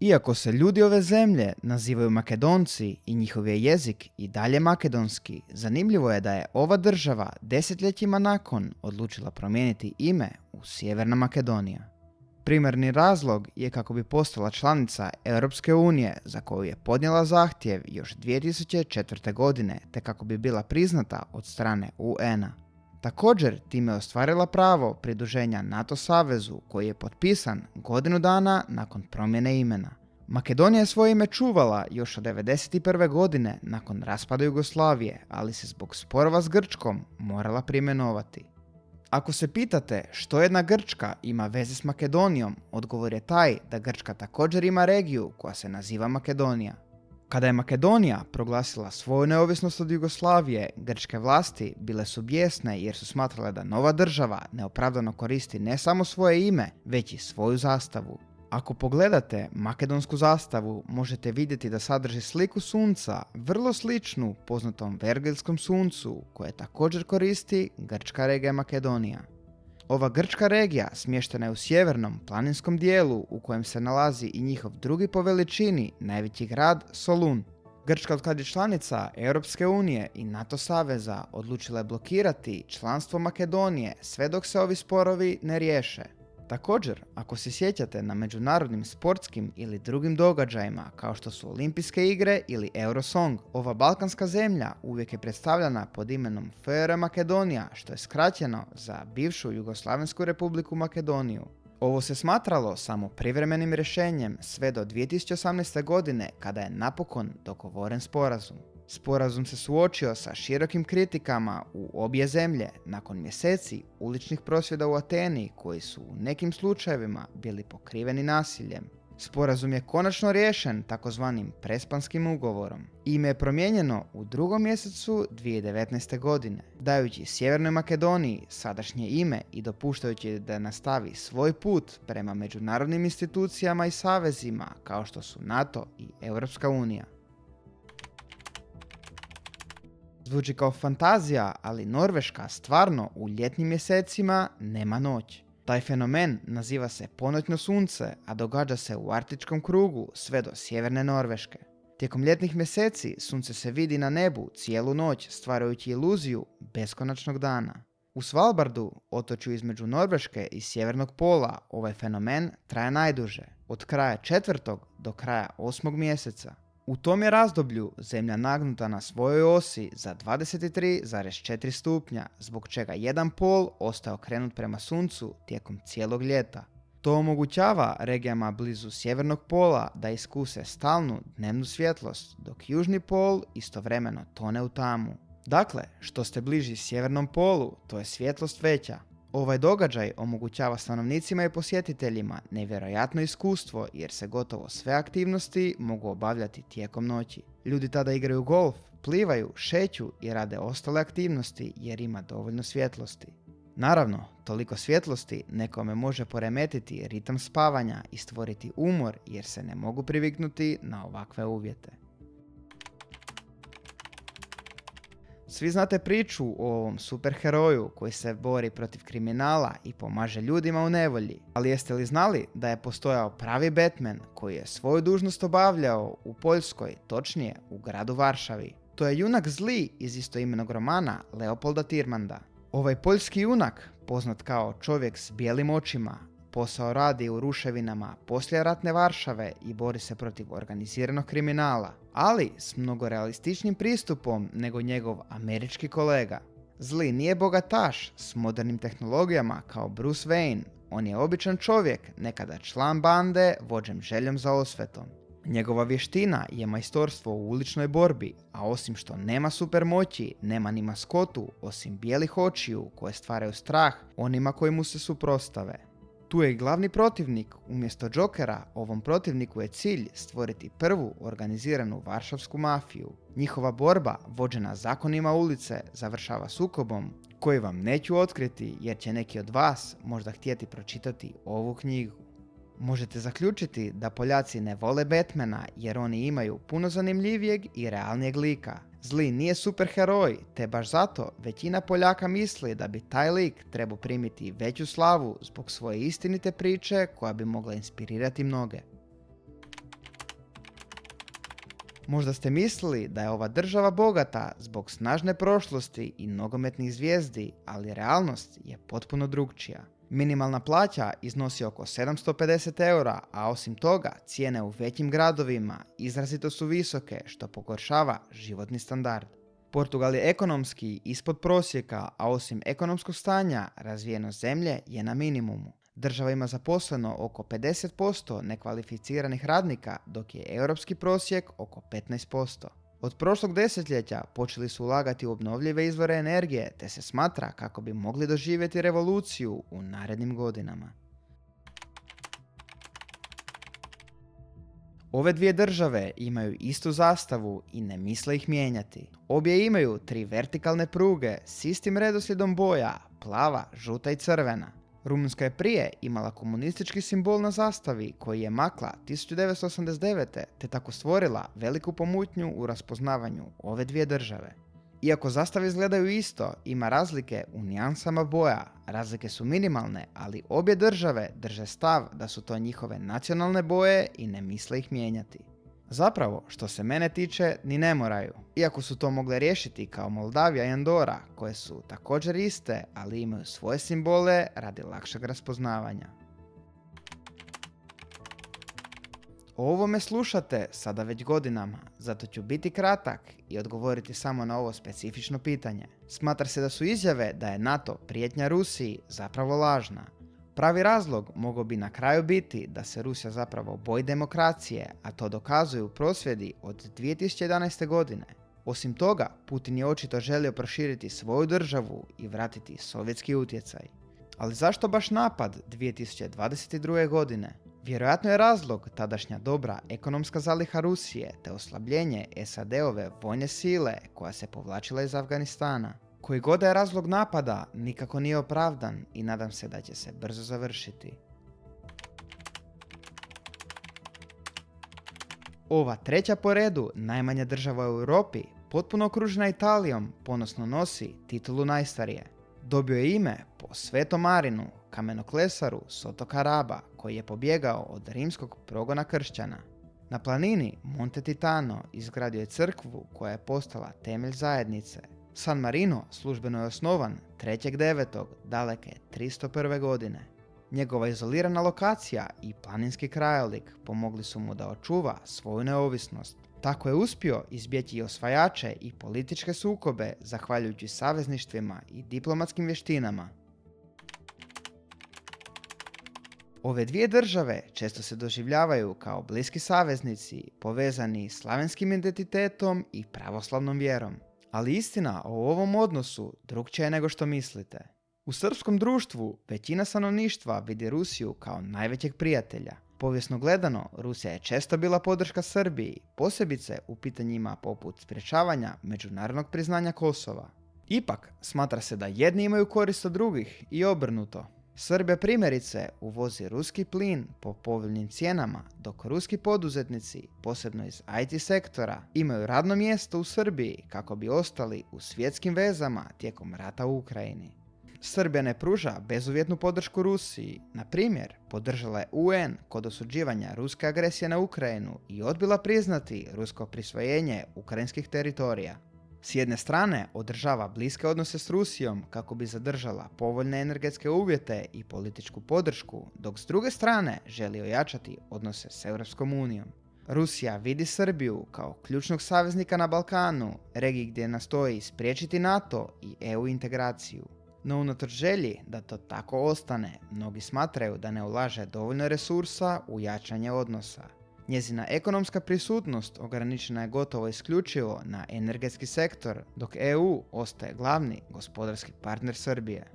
Iako se ljudi ove zemlje nazivaju Makedonci i njihov je jezik i dalje makedonski, zanimljivo je da je ova država desetljećima nakon odlučila promijeniti ime u Sjeverna Makedonija. Primarni razlog je kako bi postala članica Europske unije za koju je podnijela zahtjev još 2004. godine te kako bi bila priznata od strane UN-a. Također, time je ostvarila pravo pridruženja NATO savezu koji je potpisan godinu dana nakon promjene imena. Makedonija je svoje ime čuvala još od 1991. godine nakon raspada Jugoslavije, ali se zbog sporova s Grčkom morala preimenovati. Ako se pitate što jedna Grčka ima veze s Makedonijom, odgovor je taj da Grčka također ima regiju koja se naziva Makedonija. Kada je Makedonija proglasila svoju neovisnost od Jugoslavije, grčke vlasti bile su bijesne jer su smatrale da nova država neopravdano koristi ne samo svoje ime, već i svoju zastavu. Ako pogledate makedonsku zastavu, možete vidjeti da sadrži sliku sunca, vrlo sličnu poznatom Vergilskom suncu, koje također koristi grčka regija Makedonija. Ova grčka regija smještena je u sjevernom planinskom dijelu u kojem se nalazi i njihov drugi po veličini najveći grad Solun. Grčka, otkad je članica Europske unije i NATO saveza, odlučila je blokirati članstvo Makedonije sve dok se ovi sporovi ne riješe. Također, ako se sjećate na međunarodnim sportskim ili drugim događajima kao što su Olimpijske igre ili Eurosong, ova balkanska zemlja uvijek je predstavljena pod imenom FR Makedonija, što je skraćeno za bivšu Jugoslavensku republiku Makedoniju. Ovo se smatralo samo privremenim rješenjem sve do 2018. godine kada je napokon dogovoren sporazum. Sporazum se suočio sa širokim kritikama u obje zemlje nakon mjeseci uličnih prosvjeda u Ateni koji su u nekim slučajevima bili pokriveni nasiljem. Sporazum je konačno riješen takozvanim Prespanskim ugovorom. Ime je promijenjeno u 2. mjesecu 2019. godine, dajući Sjevernoj Makedoniji sadašnje ime i dopuštajući da nastavi svoj put prema međunarodnim institucijama i savezima kao što su NATO i Europska unija. Zvuči kao fantazija, ali Norveška stvarno u ljetnim mjesecima nema noć. Taj fenomen naziva se ponoćno sunce, a događa se u arktičkom krugu sve do sjeverne Norveške. Tijekom ljetnih mjeseci sunce se vidi na nebu cijelu noć, stvarajući iluziju beskonačnog dana. U Svalbardu, otočju između Norveške i sjevernog pola, ovaj fenomen traje najduže, od kraja 4. do kraja 8. mjeseca. U tom je razdoblju zemlja nagnuta na svojoj osi za 23,4 stupnja, zbog čega jedan pol ostaje okrenut prema suncu tijekom cijelog ljeta. To omogućava regijama blizu sjevernog pola da iskuse stalnu dnevnu svjetlost, dok južni pol istovremeno tone u tamu. Dakle, što ste bliži sjevernom polu, to je svjetlost veća. Ovaj događaj omogućava stanovnicima i posjetiteljima nevjerojatno iskustvo jer se gotovo sve aktivnosti mogu obavljati tijekom noći. Ljudi tada igraju golf, plivaju, šeću i rade ostale aktivnosti jer ima dovoljno svjetlosti. Naravno, toliko svjetlosti nekome može poremetiti ritam spavanja i stvoriti umor jer se ne mogu priviknuti na ovakve uvjete. Svi znate priču o ovom superheroju koji se bori protiv kriminala i pomaže ljudima u nevolji. Ali jeste li znali da je postojao pravi Batman koji je svoju dužnost obavljao u Poljskoj, točnije u gradu Varšavi? To je junak zli iz istoimenog romana Leopolda Tirmanda. Ovaj poljski junak, poznat kao čovjek s bijelim očima, posao radi u ruševinama poslijeratne Varšave i bori se protiv organiziranog kriminala, ali s mnogo realističnim pristupom nego njegov američki kolega. Zli nije bogataš s modernim tehnologijama kao Bruce Wayne, on je običan čovjek, nekada član bande vođen željom za osvetom. Njegova vještina je majstorstvo u uličnoj borbi, a osim što nema supermoći, nema ni maskotu osim bijelih očiju koje stvaraju strah onima koji mu se suprotstave. Tu je i glavni protivnik, umjesto Jokera, ovom protivniku je cilj stvoriti prvu organiziranu varšavsku mafiju. Njihova borba, vođena zakonima ulice, završava sukobom koji vam neću otkriti jer će neki od vas možda htjeti pročitati ovu knjigu. Možete zaključiti da Poljaci ne vole Batmana jer oni imaju puno zanimljivijeg i realnijeg lika. Zli nije superheroj, te baš zato većina Poljaka misli da bi taj lik trebao primiti veću slavu zbog svoje istinite priče koja bi mogla inspirirati mnoge. Možda ste mislili da je ova država bogata zbog snažne prošlosti i nogometnih zvijezdi, ali realnost je potpuno drukčija. Minimalna plaća iznosi oko 750 eura, a osim toga cijene u većim gradovima izrazito su visoke, što pogoršava životni standard. Portugal je ekonomski ispod prosjeka, a osim ekonomskog stanja, razvijenost zemlje je na minimumu. Država ima zaposleno oko 50% nekvalificiranih radnika, dok je europski prosjek oko 15%. Od prošlog desetljeća počeli su ulagati u obnovljive izvore energije, te se smatra kako bi mogli doživjeti revoluciju u narednim godinama. Ove dvije države imaju istu zastavu i ne misle ih mijenjati. Obje imaju 3 vertikalne pruge s istim redoslijedom boja, plava, žuta i crvena. Rumunjska je prije imala komunistički simbol na zastavi koji je makla 1989. te tako stvorila veliku pomutnju u raspoznavanju ove dvije države. Iako zastave izgledaju isto, ima razlike u nijansama boja. Razlike su minimalne, ali obje države drže stav da su to njihove nacionalne boje i ne misle ih mijenjati. Zapravo, što se mene tiče, ni ne moraju. Iako su to mogle riješiti kao Moldavija i Andora, koje su također iste, ali imaju svoje simbole radi lakšeg raspoznavanja. O ovome slušate sada već godinama, zato ću biti kratak i odgovoriti samo na ovo specifično pitanje. Smatra se da su izjave da je NATO prijetnja Rusiji zapravo lažna. Pravi razlog mogao bi na kraju biti da se Rusija zapravo boji demokracije, a to dokazuju prosvjedi od 2011. godine. Osim toga, Putin je očito želio proširiti svoju državu i vratiti sovjetski utjecaj. Ali zašto baš napad 2022. godine? Vjerojatno je razlog tadašnja dobra ekonomska zaliha Rusije te oslabljenje SAD-ove vojne sile koja se povlačila iz Afganistana. Koji god je razlog napada, nikako nije opravdan i nadam se da će se brzo završiti. Ova treća po redu, najmanja država u Europi, potpuno okružena Italijom, ponosno nosi titulu najstarije. Dobio je ime po Svetom Marinu, kamenoklesaru s otoka Raba, koji je pobjegao od rimskog progona kršćana. Na planini Monte Titano izgradio je crkvu koja je postala temelj zajednice. San Marino službeno je osnovan 3.9. daleke 301. godine. Njegova izolirana lokacija i planinski krajolik pomogli su mu da očuva svoju neovisnost. Tako je uspio izbjeći osvajače i političke sukobe zahvaljujući savezništvima i diplomatskim vještinama. Ove dvije države često se doživljavaju kao bliski saveznici, povezani slavenskim identitetom i pravoslavnom vjerom. Ali istina o ovom odnosu drukčija je nego što mislite. U srpskom društvu većina stanovništva vidi Rusiju kao najvećeg prijatelja. Povijesno gledano, Rusija je često bila podrška Srbiji, posebice u pitanjima poput sprječavanja međunarodnog priznanja Kosova. Ipak, smatra se da jedni imaju korist od drugih i obrnuto. Srbija primjerice uvozi ruski plin po povoljnim cijenama, dok ruski poduzetnici, posebno iz IT sektora, imaju radno mjesto u Srbiji kako bi ostali u svjetskim vezama tijekom rata u Ukrajini. Srbija ne pruža bezuvjetnu podršku Rusiji. Na primjer, podržala je UN kod osuđivanja ruske agresije na Ukrajinu i odbila priznati rusko prisvojenje ukrajinskih teritorija. S jedne strane održava bliske odnose s Rusijom kako bi zadržala povoljne energetske uvjete i političku podršku, dok s druge strane želi ojačati odnose s Europskom unijom. Rusija vidi Srbiju kao ključnog saveznika na Balkanu, regiji gdje nastoji spriječiti NATO i EU integraciju. No unatoč želji da to tako ostane, mnogi smatraju da ne ulaže dovoljno resursa u jačanje odnosa. Njezina ekonomska prisutnost ograničena je gotovo isključivo na energetski sektor, dok EU ostaje glavni gospodarski partner Srbije.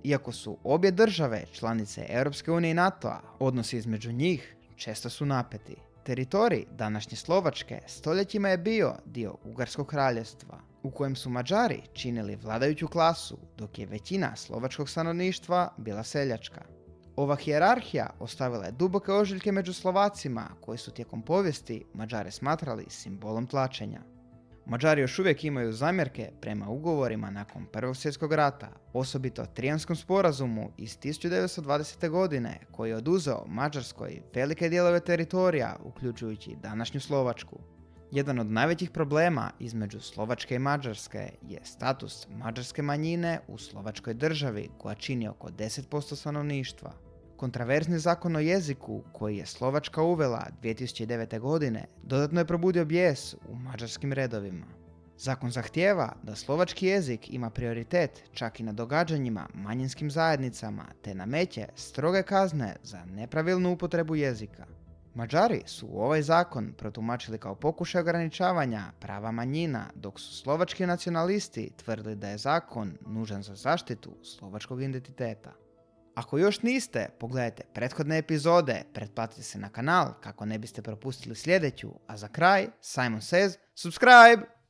Iako su obje države članice Europske unije i NATO-a, odnosi između njih često su napeti. Teritorij današnje Slovačke stoljećima je bio dio Ugarskog kraljevstva, u kojem su Mađari činili vladajuću klasu, dok je većina slovačkog stanovništva bila seljačka. Ova hijerarhija ostavila je duboke ožiljke među Slovacima, koji su tijekom povijesti Mađare smatrali simbolom tlačenja. Mađari još uvijek imaju zamjerke prema ugovorima nakon Prvog svjetskog rata, osobito Trijanskom sporazumu iz 1920. godine koji je oduzeo Mađarskoj velike dijelove teritorija, uključujući današnju Slovačku. Jedan od najvećih problema između Slovačke i Mađarske je status mađarske manjine u Slovačkoj državi koja čini oko 10% stanovništva. Kontraverzni zakon o jeziku koji je Slovačka uvela 2009. godine dodatno je probudio bijes u mađarskim redovima. Zakon zahtijeva da slovački jezik ima prioritet čak i na događanjima manjinskim zajednicama te nameće stroge kazne za nepravilnu upotrebu jezika. Mađari su ovaj zakon protumačili kao pokušaj ograničavanja prava manjina, dok su slovački nacionalisti tvrdili da je zakon nužan za zaštitu slovačkog identiteta. Ako još niste, pogledajte prethodne epizode, pretplatite se na kanal kako ne biste propustili sljedeću, a za kraj, Simon says, subscribe!